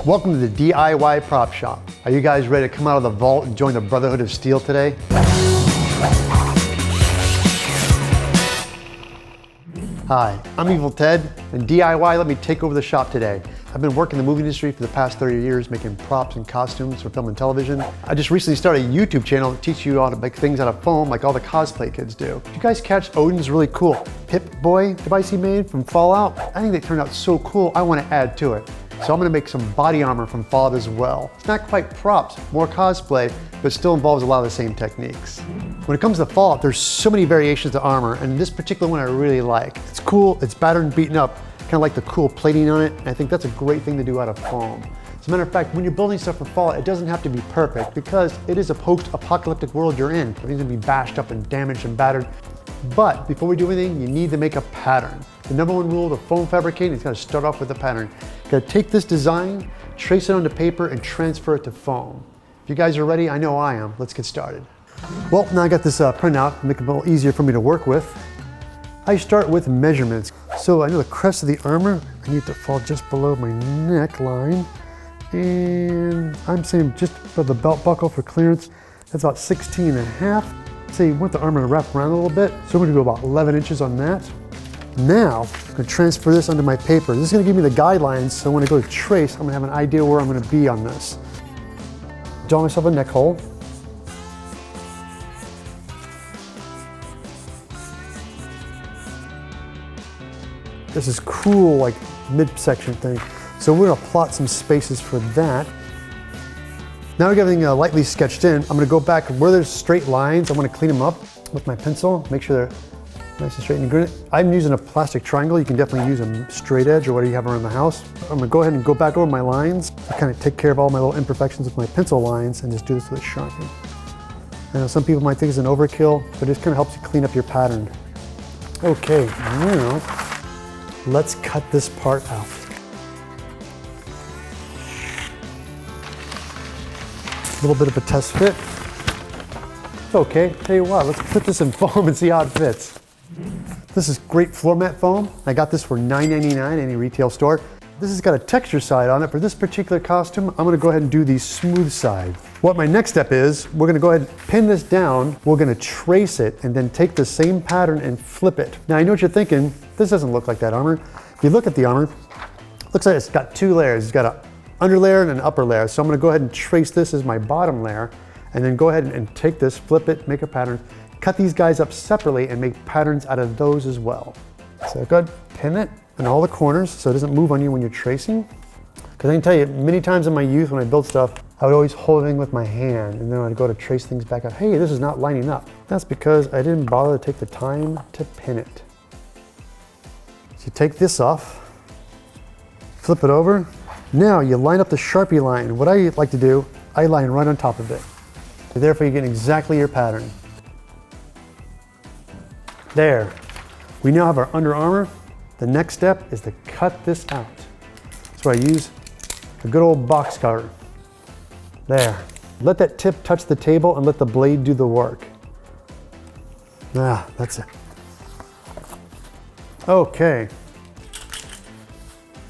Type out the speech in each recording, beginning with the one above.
Welcome to the DIY Prop Shop. Are you guys ready to come out of the vault and join the Brotherhood of Steel today? Hi, I'm Evil Ted, and DIY let me take over the shop today. I've been working in the movie industry for the past 30 years making props and costumes for film and television. I just recently started a YouTube channel to teach you how to make things out of foam like all the cosplay kids do. Did you guys catch Odin's really cool Pip-Boy device he made from Fallout? I think they turned out so cool, I want to add to it. So I'm going to make some body armor from Fallout as well. It's not quite props, more cosplay, but still involves a lot of the same techniques. When it comes to Fallout, there's so many variations to armor, and this particular one I really like. It's cool, it's battered and beaten up, kind of like the cool plating on it, and I think that's a great thing to do out of foam. As a matter of fact, when you're building stuff for Fallout, it doesn't have to be perfect because it is a post-apocalyptic world you're in. Everything's gonna be bashed up and damaged and battered. But before we do anything, you need to make a pattern. The number one rule of foam fabricating is you gotta start off with a pattern. You gotta take this design, trace it onto paper, and transfer it to foam. If you guys are ready, I know I am. Let's get started. Well, now I got this printout to make it a little easier for me to work with. I start with measurements. So I know the crest of the armor, I need to fall just below my neckline. And I'm saying just for the belt buckle for clearance, that's about 16.5. So you want the armor to wrap around a little bit. So I'm gonna go about 11 inches on that. Now, I'm gonna transfer this onto my paper. This is gonna give me the guidelines, so when I go to trace, I'm gonna have an idea where I'm gonna be on this. Draw myself a neck hole. This is cool, like midsection thing. So we're gonna plot some spaces for that. Now we got everything lightly sketched in. I'm gonna go back where there's straight lines. I wanna clean them up with my pencil, make sure they're nice and straight and good. I'm using a plastic triangle. You can definitely use a straight edge or whatever you have around the house. I'm gonna go ahead and go back over my lines. I kind of take care of all my little imperfections with my pencil lines and just do this with a Sharpie. I know some people might think it's an overkill, but it just kind of helps you clean up your pattern. Okay, now let's cut this part out. A little bit of a test fit. Okay, tell you what, let's put this in foam and see how it fits. This is great floor mat foam. I got this for $9.99 any retail store. This has got a texture side on it. For this particular costume, I'm gonna go ahead and do the smooth side. What my next step is, we're gonna go ahead and pin this down, we're gonna trace it, and then take the same pattern and flip it. Now I know what you're thinking, this doesn't look like that armor. If you look at the armor, it looks like it's got two layers. It's got an under layer and an upper layer. So I'm gonna go ahead and trace this as my bottom layer, and then go ahead and take this, flip it, make a pattern, cut these guys up separately and make patterns out of those as well. So go ahead, pin it in all the corners so it doesn't move on you when you're tracing. Because I can tell you, many times in my youth when I built stuff, I would always hold everything with my hand and then I'd go to trace things back out. Hey, this is not lining up. That's because I didn't bother to take the time to pin it. So you take this off, flip it over. Now you line up the Sharpie line. What I like to do, I line right on top of it. So therefore you get exactly your pattern. There. We now have our Under Armour. The next step is to cut this out. That's where I use a good old box cutter. There. Let that tip touch the table and let the blade do the work. Ah, that's it. Okay.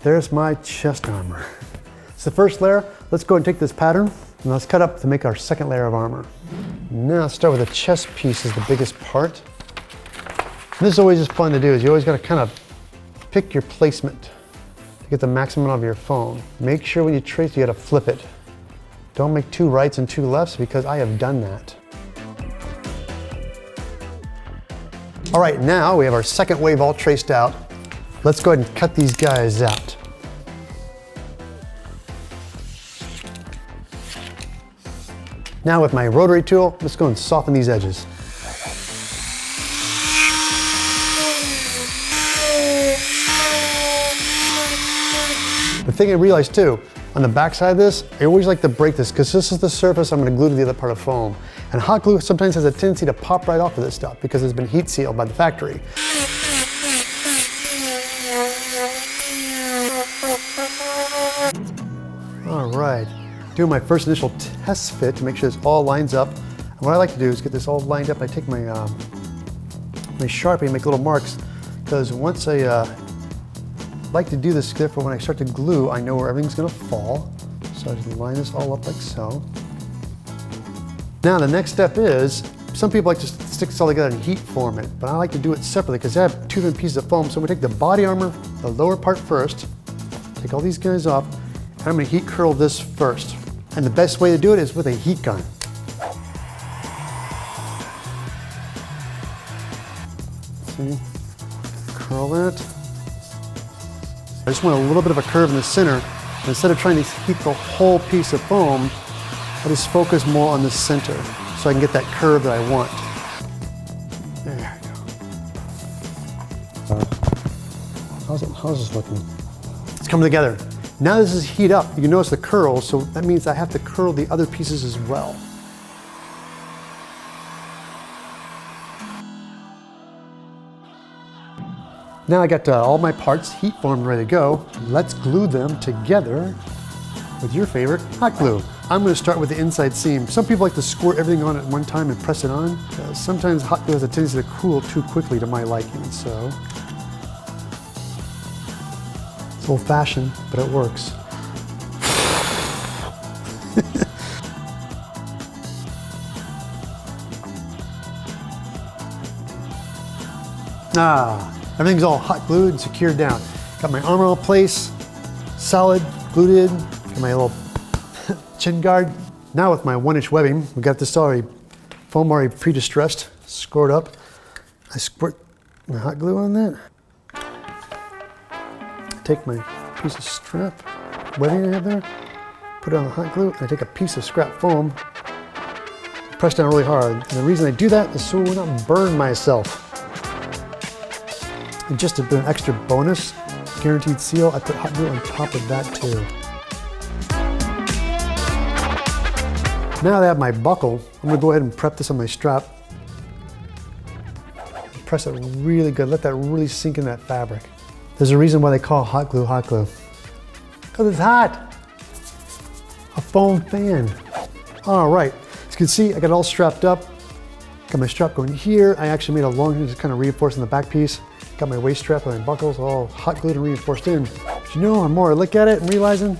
There's my chest armor. So the first layer, let's go and take this pattern and let's cut up to make our second layer of armor. Now let's start with the chest piece is the biggest part. And this is always just fun to do, is you always gotta kind of pick your placement to get the maximum out of your foam. Make sure when you trace, you gotta flip it. Don't make two rights and two lefts because I have done that. All right, now we have our second wave all traced out. Let's go ahead and cut these guys out. Now with my rotary tool, let's go and soften these edges. The thing I realized too, on the back side of this, I always like to break this because this is the surface I'm going to glue to the other part of foam. And hot glue sometimes has a tendency to pop right off of this stuff because it's been heat sealed by the factory. All right, doing my first initial test fit to make sure this all lines up. And what I like to do is get this all lined up. I take my my Sharpie and make little marks because once I like to do this, therefore when I start to glue, I know where everything's gonna fall. So I just line this all up like so. Now the next step is, some people like to stick this all together and heat form it, but I like to do it separately because I have two different pieces of foam. So I'm gonna take the body armor, the lower part first, take all these guys off, and I'm gonna heat curl this first. And the best way to do it is with a heat gun. See, curl that. I just want a little bit of a curve in the center. And instead of trying to heat the whole piece of foam, I just focus more on the center so I can get that curve that I want. There we go. How's this looking? It's coming together. Now this is heat up. You can notice the curls, so that means I have to curl the other pieces as well. Now I got all my parts heat formed, ready to go. Let's glue them together with your favorite hot glue. I'm going to start with the inside seam. Some people like to squirt everything on at one time and press it on. Sometimes hot glue has a tendency to cool too quickly to my liking, so. It's old-fashioned, but it works. Everything's all hot glued and secured down. Got my armor all in place, solid, glued in. Got my little chin guard. Now with my 1-inch webbing, we got this foam already pre-distressed, scored up. I squirt my hot glue on that. Take my piece of strap, webbing I have there, put it on the hot glue, and I take a piece of scrap foam, press down really hard. And the reason I do that is so I will not burn myself. And just to do an extra bonus, guaranteed seal, I put hot glue on top of that too. Now that I have my buckle, I'm gonna go ahead and prep this on my strap. Press it really good, let that really sink in that fabric. There's a reason why they call hot glue hot glue. Because it's hot. A foam fan. All right, as you can see, I got it all strapped up. Got my strap going here. I actually made a long, just kind of reinforcing the back piece. Got my waist strap and my buckles all hot glued and reinforced in. But you know, the more I look at it and realizing,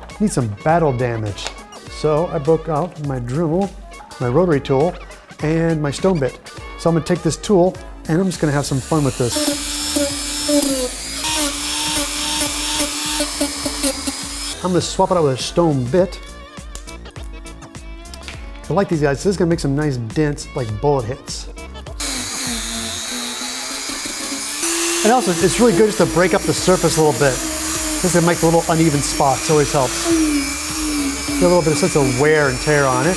I need some battle damage. So I broke out my Dremel, my rotary tool, and my stone bit. So I'm gonna take this tool and I'm just gonna have some fun with this. I'm gonna swap it out with a stone bit. I like these guys. This is gonna make some nice dents, like bullet hits. And also, it's really good just to break up the surface a little bit. Just to make the little uneven spots, always helps. Get a little bit of sense of wear and tear on it.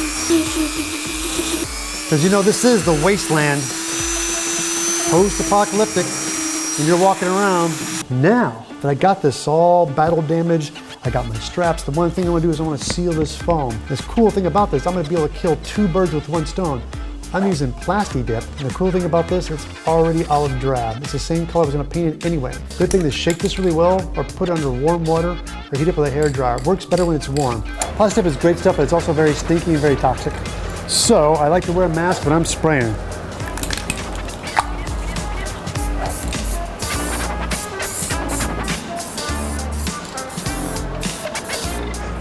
Because you know, this is the wasteland, post-apocalyptic, and you're walking around. Now that I got this all battle damaged, I got my straps. The one thing I want to do is I want to seal this foam. This cool thing about this, I'm going to be able to kill 2 birds with 1 stone. I'm using PLASTI dip, and the cool thing about this, it's already olive drab. It's the same color I was going to paint it anyway. Good thing to shake this really well, or put it under warm water, or heat it with a hair dryer. It works better when it's warm. PLASTI dip is great stuff, but it's also very stinky and very toxic. So I like to wear a mask when I'm spraying.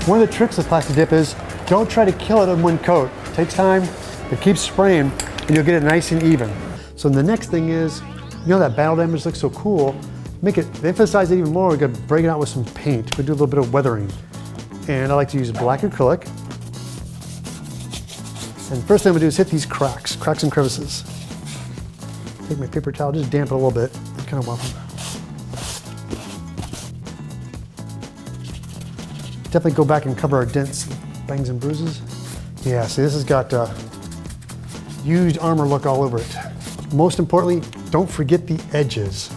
One of the tricks with PLASTI dip is don't try to kill it in one coat. It takes time, but keep spraying and you'll get it nice and even. So the next thing is, you know that battle damage looks so cool, make it, emphasize it even more, we're gonna break it out with some paint. We'll do a little bit of weathering. And I like to use black acrylic. And first thing I'm gonna do is hit these cracks and crevices. Take my paper towel, just damp it a little bit. Kind of welcome. Definitely go back and cover our dents, bangs and bruises. Yeah, see, this has got used armor look all over it. Most importantly, don't forget the edges.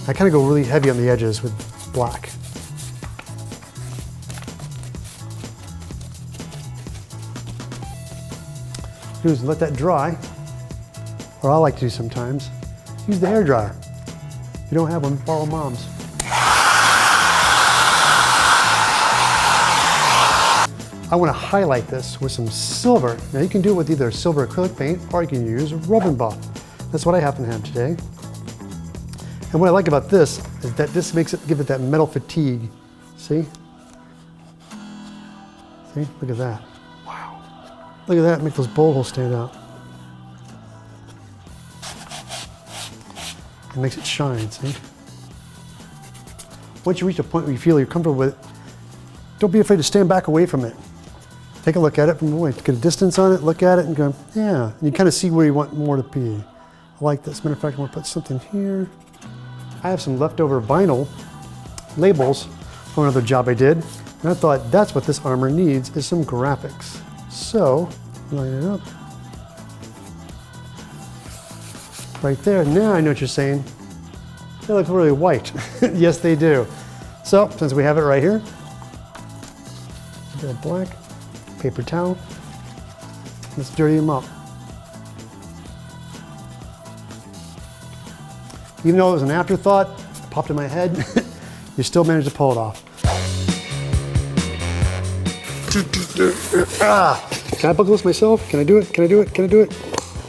I kind of go really heavy on the edges with black. Do is let that dry, or I like to do sometimes. Use the hair dryer. If you don't have one, borrow Mom's. I want to highlight this with some silver. Now you can do it with either silver acrylic paint or you can use rub buff. That's what I happen to have today. And what I like about this is that this makes it, give it that metal fatigue. See? See, look at that. Wow. Look at that, make those bolt holes stand out. It makes it shine, see? Once you reach a point where you feel you're comfortable with it, don't be afraid to stand back away from it. Take a look at it from away. Get a distance on it, look at it and go, yeah. And you kind of see where you want more to be. I like this. Matter of fact, I want to put something here. I have some leftover vinyl labels from another job I did. And I thought that's what this armor needs, is some graphics. So, line it up. Right there. Now I know what you're saying. They look really white. Yes, they do. So, since we have it right here, a bit of black, paper towel. Let's dirty them up. Even though it was an afterthought, it popped in my head, you still managed to pull it off. Can I buckle this myself? Can I do it? Can I do it? Can I do it?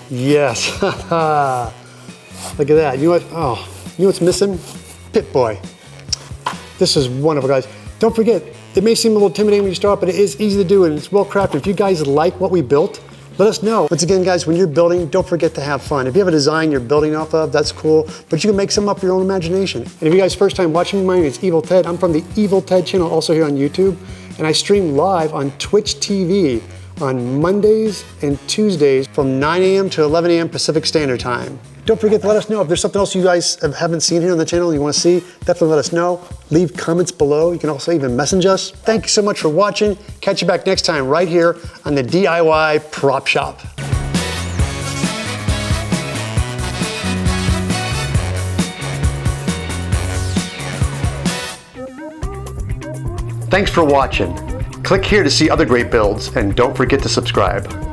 Yes. Look at that. You know what? Oh, you know what's missing? Pip-boy. This is wonderful, guys. Don't forget, it may seem a little intimidating when you start, but it is easy to do and it's well crafted. If you guys like what we built, let us know. Once again, guys, when you're building, don't forget to have fun. If you have a design you're building off of, that's cool, but you can make some up your own imagination. And if you guys first time watching me, my name is Evil Ted. I'm from the Evil Ted channel, also here on YouTube, and I stream live on Twitch TV on Mondays and Tuesdays from 9 a.m. to 11 a.m. Pacific Standard Time. Don't forget to let us know if there's something else you guys haven't seen here on the channel and you want to see, definitely let us know. Leave comments below. You can also even message us. Thank you so much for watching. Catch you back next time right here on the DIY Prop Shop. Thanks for watching. Click here to see other great builds and don't forget to subscribe.